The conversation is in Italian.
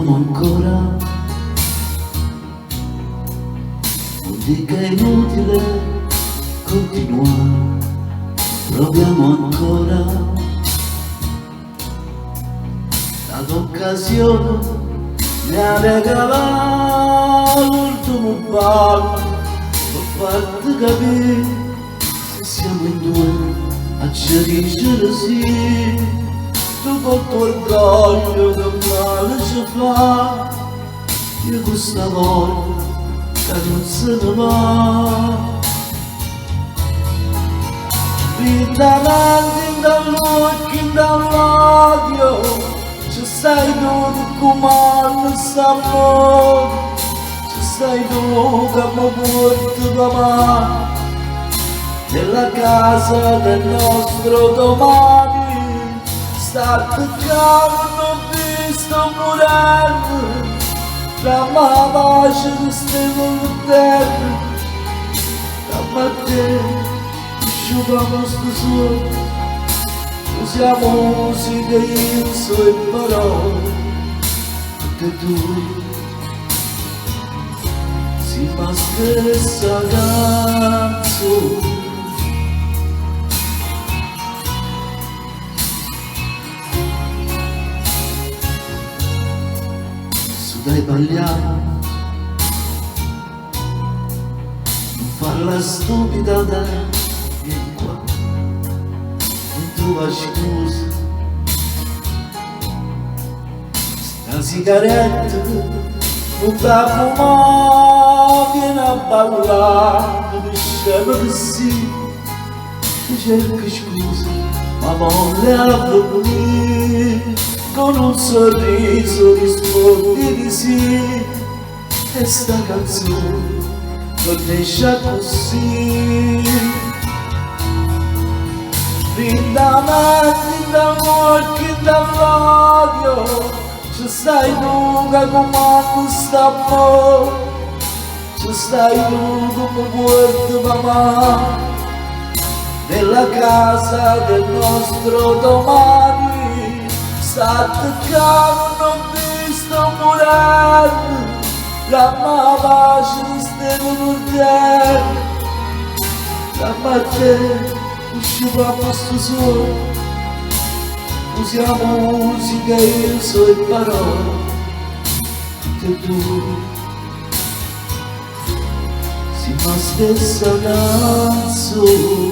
proviamo ancora, non dica è inutile continuare, proviamo ancora, l'occasione mi ha regalato l'ultimo ballo per farti capire se siamo in due a dicere sì. Tu col tuo orgoglio che male ci fa, io questa volta che non se ne va. Davanti dall'occhio e dall'odio ci stai tu che comandi s'amore, ci stai tu che mi porti papà nella casa del nostro domani. State calmo, non visto morendo, tra la pace che stai con te, da te, asciugamo sto suono, usiamo musica, inso e parole, che tu si fa stessa canzone. Dai parliamo, non farla stupida dai, vieni qua, non trova scusa, sta sigaretta non da fumare, vieni a ballare, mi scemo che sì, ti cerco scusa, ma voglio avvenire. Con un sorriso rispondi di sì, e sta canzone non esce così. Fin davanti dall'occhio e dall'odio ci stai tu che comandi st'amore, ci stai tu come porti mamma nella casa del nostro domani. State calmo, non visto morendo, la mia pace stiamo per te, la te, usciamo sto sole, usiamo musica, inso e parole, che tu si fa stessa canzone.